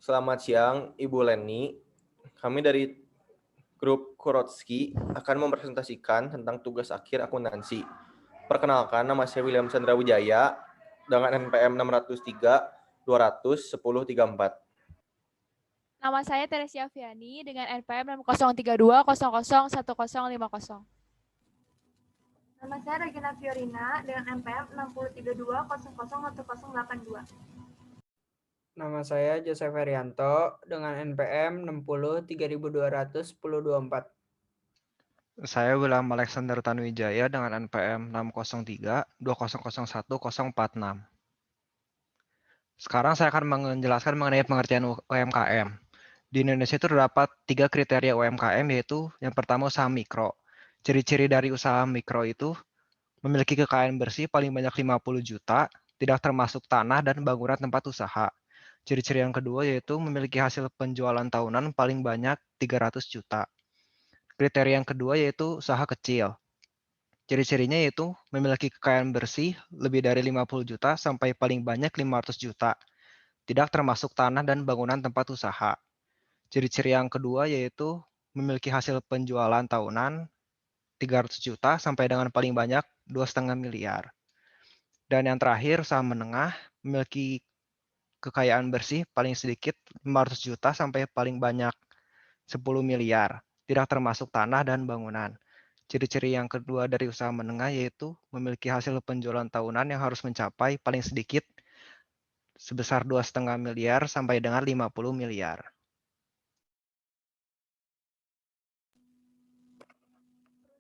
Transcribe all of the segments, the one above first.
Selamat siang, Ibu Leni. Kami dari grup Kurotsky akan mempresentasikan tentang tugas akhir akuntansi. Perkenalkan, nama saya William Chandra Wijaya dengan NPM 603 200 1034. Nama saya Teresia Fiani dengan NPM 6032 00101050. Nama saya Regina Fiorina dengan NPM 6032 001082. Nama saya Joseph Herianto dengan NPM 60 3200 1024. Saya William Alexander Tanuwijaya dengan NPM 603 2001 046. Sekarang saya akan menjelaskan mengenai pengertian UMKM. Di Indonesia itu terdapat 3 kriteria UMKM, yaitu yang pertama usaha mikro. Ciri-ciri dari usaha mikro itu memiliki kekayaan bersih paling banyak 50 juta, tidak termasuk tanah dan bangunan tempat usaha. Ciri-ciri yang kedua yaitu memiliki hasil penjualan tahunan paling banyak 300 juta. Kriteria yang kedua yaitu usaha kecil. Ciri-cirinya yaitu memiliki kekayaan bersih lebih dari 50 juta sampai paling banyak 500 juta. Tidak termasuk tanah dan bangunan tempat usaha. Ciri-ciri yang kedua yaitu memiliki hasil penjualan tahunan 300 juta sampai dengan paling banyak 2,5 miliar. Dan yang terakhir, usaha menengah memiliki kekayaan bersih paling sedikit 500 juta sampai paling banyak 10 miliar. Tidak termasuk tanah dan bangunan. Ciri-ciri yang kedua dari usaha menengah yaitu memiliki hasil penjualan tahunan yang harus mencapai paling sedikit sebesar 2,5 miliar sampai dengan 50 miliar.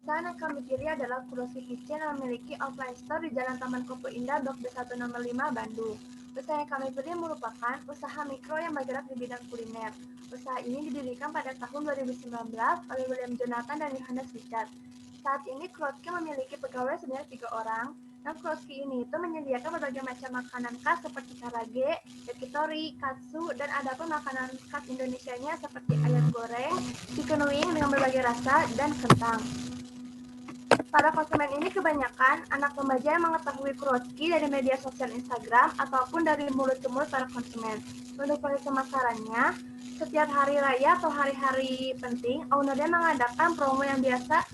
Perusahaan yang kami pilih adalah Kurotsky Kitchen yang memiliki offline store di Jalan Taman Kopo Indah, Blok B1 nomor 5, Bandung. Usaha yang kami pilih merupakan usaha mikro yang bergerak di bidang kuliner. Usaha ini didirikan pada tahun 2019 oleh William Jonathan dan Johannes Richard. Saat ini Kurotsky memiliki pegawai sebanyak 3 orang, dan Kurotsky ini itu menyediakan berbagai macam makanan khas seperti karage, yakitori, katsu, dan ada pun makanan khas Indonesianya seperti ayam goreng, chicken wing dengan berbagai rasa, dan kentang. Para konsumen ini kebanyakan anak remaja yang mengetahui Kurotsky dari media sosial Instagram ataupun dari mulut ke mulut para konsumen. Untuk proses pemasarannya, setiap hari raya atau hari-hari penting, ownernya mengadakan promo yang bisa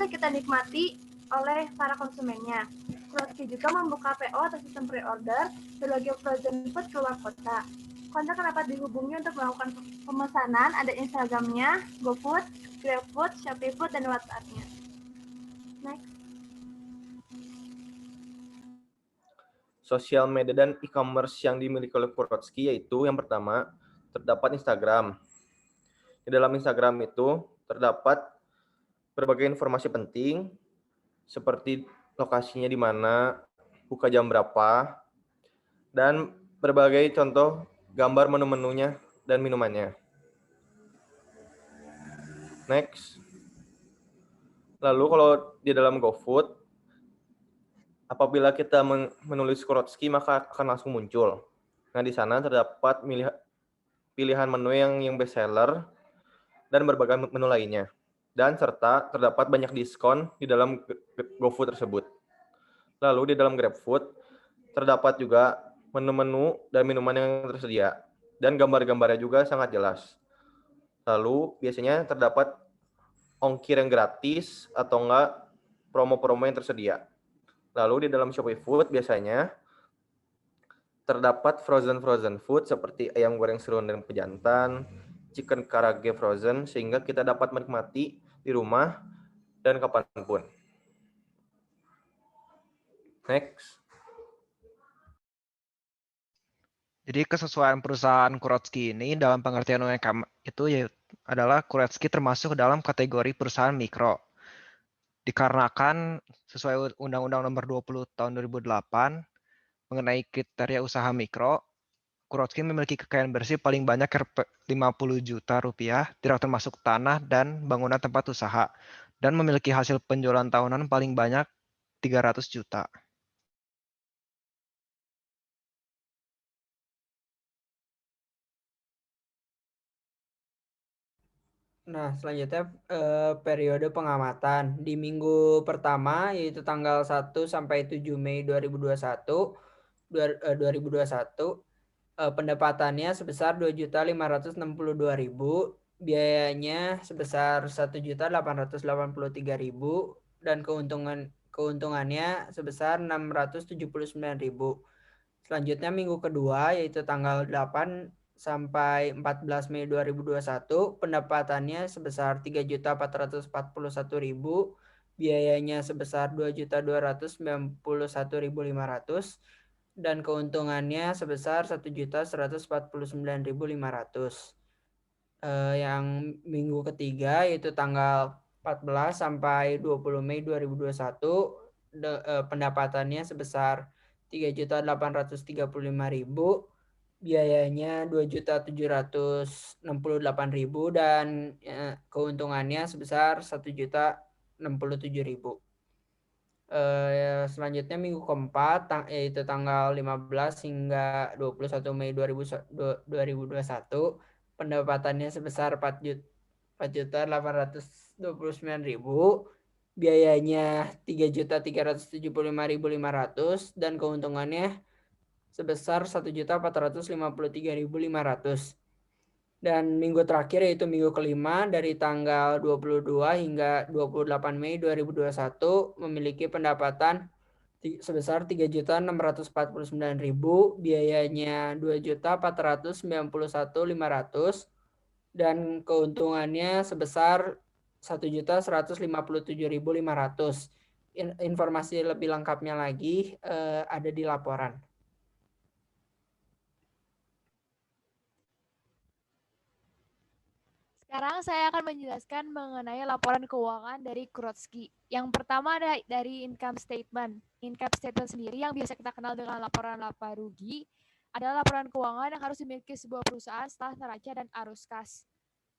kita nikmati oleh para konsumennya. Kurotsky juga membuka PO atau sistem pre-order sebagai frozen food keluar kota. Kontak dapat dihubungi untuk melakukan pemesanan, ada Instagramnya, GoFood, GrabFood, ShopeeFood, dan WhatsApp-nya. Next. Sosial media dan e-commerce yang dimiliki oleh Kurotsky yaitu yang pertama, terdapat Instagram. Di dalam Instagram itu terdapat berbagai informasi penting seperti lokasinya di mana, buka jam berapa, dan berbagai contoh gambar menu-menunya dan minumannya. Next. Lalu kalau di dalam GoFood, apabila kita menulis Kurotsky maka akan langsung muncul. Nah, di sana terdapat pilihan menu yang best seller dan berbagai menu lainnya. Dan serta terdapat banyak diskon di dalam GoFood tersebut. Lalu di dalam GrabFood terdapat juga menu-menu dan minuman yang tersedia. Dan gambar-gambarnya juga sangat jelas. Lalu biasanya terdapat ongkir yang gratis atau enggak promo-promo yang tersedia. Lalu di dalam ShopeeFood biasanya terdapat frozen food seperti ayam goreng serundeng pejantan, chicken karage frozen, sehingga kita dapat menikmati di rumah dan kapanpun. Next. Jadi kesesuaian perusahaan Kurotsky ini dalam pengertian UMKM itu adalah Kurotsky termasuk dalam kategori perusahaan mikro. Dikarenakan sesuai Undang-Undang Nomor 20 Tahun 2008 mengenai kriteria usaha mikro, Kurotsky memiliki kekayaan bersih paling banyak 50 juta rupiah, tidak termasuk tanah dan bangunan tempat usaha, dan memiliki hasil penjualan tahunan paling banyak 300 juta. Nah, selanjutnya periode pengamatan. Di minggu pertama, yaitu tanggal 1 sampai 7 Mei 2021, Pendapatannya sebesar 2.562.000, biayanya sebesar 1.883.000 dan keuntungannya sebesar 679.000. Selanjutnya minggu kedua yaitu tanggal 8 sampai 14 Mei 2021, pendapatannya sebesar 3.441.000, biayanya sebesar 2.291.500 dan keuntungannya sebesar 1.149.500. Yang minggu ketiga yaitu tanggal 14 sampai 20 Mei 2021, pendapatannya sebesar 3.835.000, biayanya 2.768.000 dan keuntungannya sebesar 1.067.000. Selanjutnya minggu keempat yaitu tanggal 15 hingga 21 Mei 2021, pendapatannya sebesar 4.829.000, biayanya 3.375.500 dan keuntungannya sebesar 1.453.500. Dan minggu terakhir yaitu minggu kelima dari tanggal 22 hingga 28 Mei 2021 memiliki pendapatan sebesar 3.649.000, biayanya 2.491.500 dan keuntungannya sebesar 1.157.500. Informasi lebih lengkapnya lagi ada di laporan. Sekarang saya akan menjelaskan mengenai laporan keuangan dari Kurotsky. Yang pertama ada dari income statement. Income statement sendiri yang biasa kita kenal dengan laporan laba rugi adalah laporan keuangan yang harus dimiliki sebuah perusahaan setelah neraca dan arus kas.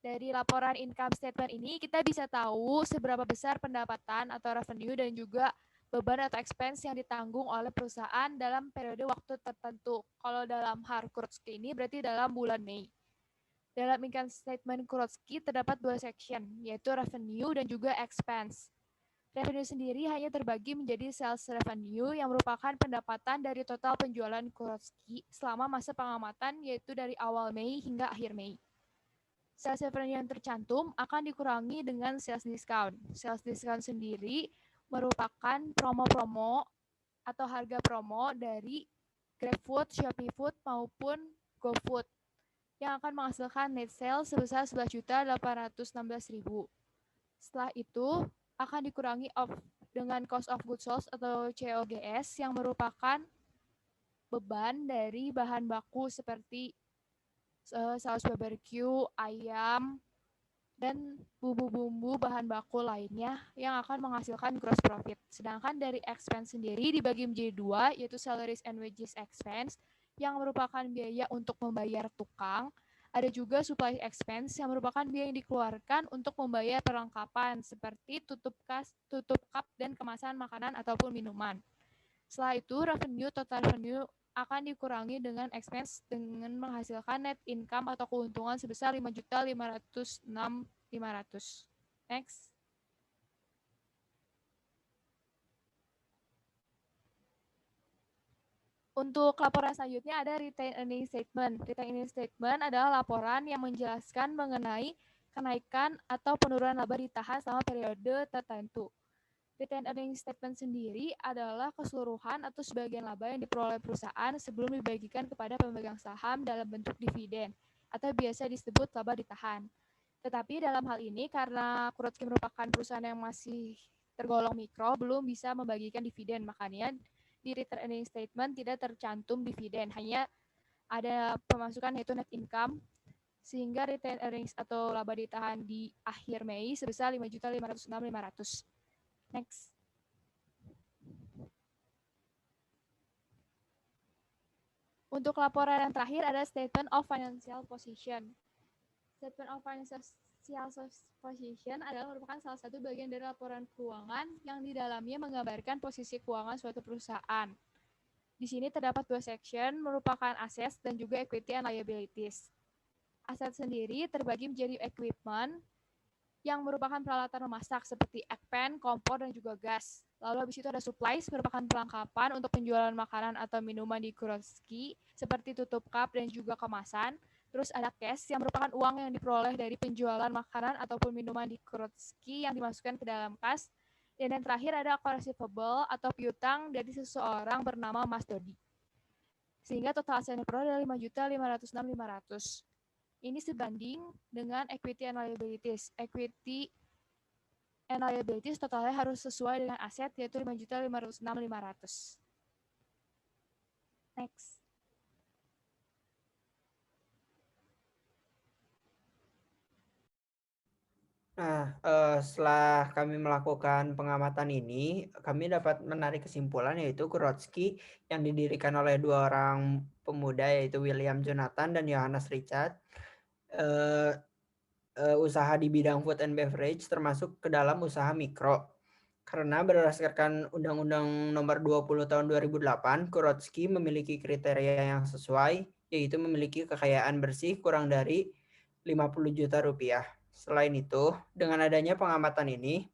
Dari laporan income statement ini kita bisa tahu seberapa besar pendapatan atau revenue dan juga beban atau expense yang ditanggung oleh perusahaan dalam periode waktu tertentu. Kalau dalam hal Kurotsky ini berarti dalam bulan Mei. Dalam income statement Kurotsky terdapat dua section, yaitu revenue dan juga expense. Revenue sendiri hanya terbagi menjadi sales revenue yang merupakan pendapatan dari total penjualan Kurotsky selama masa pengamatan, yaitu dari awal Mei hingga akhir Mei. Sales revenue yang tercantum akan dikurangi dengan sales discount. Sales discount sendiri merupakan promo-promo atau harga promo dari GrabFood, ShopeeFood maupun GoFood yang akan menghasilkan net sales sebesar 11.816.000. Setelah itu akan dikurangi dengan cost of goods sold atau COGS yang merupakan beban dari bahan baku seperti saus barbecue, ayam, dan bumbu-bumbu bahan baku lainnya yang akan menghasilkan gross profit. Sedangkan dari expense sendiri dibagi menjadi dua, yaitu salaries and wages expense yang merupakan biaya untuk membayar tukang. Ada juga supply expense yang merupakan biaya yang dikeluarkan untuk membayar perlengkapan seperti tutup cup, dan kemasan makanan ataupun minuman. Setelah itu, total revenue akan dikurangi dengan expense dengan menghasilkan net income atau keuntungan sebesar 5.506.500. Next. Untuk laporan selanjutnya ada retained earnings statement. Retained earnings statement adalah laporan yang menjelaskan mengenai kenaikan atau penurunan laba ditahan selama periode tertentu. Retained earnings statement sendiri adalah keseluruhan atau sebagian laba yang diperoleh perusahaan sebelum dibagikan kepada pemegang saham dalam bentuk dividen atau biasa disebut laba ditahan. Tetapi dalam hal ini karena Kurotsky merupakan perusahaan yang masih tergolong mikro, belum bisa membagikan dividen, makanya di retained earnings statement tidak tercantum dividen, hanya ada pemasukan yaitu net income, sehingga retained earnings atau laba ditahan di akhir Mei sebesar 5.506.500. Next. Untuk laporan yang terakhir ada statement of financial position. Statement of financial position adalah merupakan salah satu bagian dari laporan keuangan yang di dalamnya menggambarkan posisi keuangan suatu perusahaan. Di sini terdapat dua section, merupakan assets dan juga equity and liabilities. Aset sendiri terbagi menjadi equipment yang merupakan peralatan memasak seperti egg pan, kompor, dan juga gas. Lalu habis itu ada supplies, merupakan perlengkapan untuk penjualan makanan atau minuman di Kurotsky, seperti tutup cup dan juga kemasan. Terus ada cash, yang merupakan uang yang diperoleh dari penjualan makanan ataupun minuman di Kurotsky yang dimasukkan ke dalam kas. Dan yang terakhir ada account receivable atau piutang dari seseorang bernama Mas Dodi. Sehingga total aset yang diperoleh adalah 5.506.500. Ini sebanding dengan equity and liabilities. Equity and liabilities totalnya harus sesuai dengan aset, yaitu 5.506.500. Next. Nah, setelah kami melakukan pengamatan ini, kami dapat menarik kesimpulan yaitu Kurotsky yang didirikan oleh dua orang pemuda yaitu William Jonathan dan Johannes Richard, usaha di bidang food and beverage termasuk ke dalam usaha mikro. Karena berdasarkan Undang-Undang Nomor 20 Tahun 2008, Kurotsky memiliki kriteria yang sesuai, yaitu memiliki kekayaan bersih kurang dari 50 juta rupiah. Selain itu, dengan adanya pengamatan ini,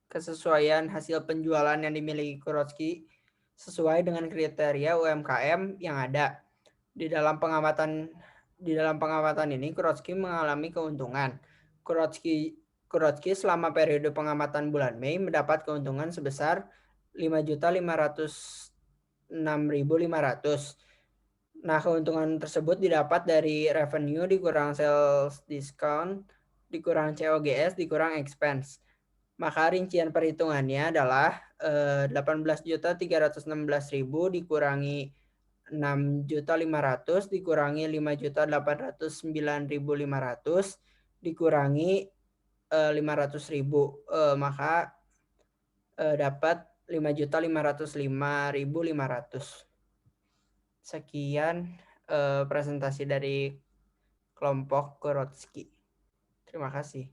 kesesuaian hasil penjualan yang dimiliki Kurotsky sesuai dengan kriteria UMKM yang ada. Di dalam pengamatan ini, Kurotsky mengalami keuntungan. Kurotsky selama periode pengamatan bulan Mei mendapat keuntungan sebesar 5.506.500. Nah, keuntungan tersebut didapat dari revenue dikurang sales discount, dikurang COGS, dikurang expense. Maka rincian perhitungannya adalah 18.316.000 dikurangi 6.500 dikurangi 5.809.500 dikurangi 500.000, maka dapat 5.505.500. Sekian presentasi dari kelompok Kurotsky. Terima kasih.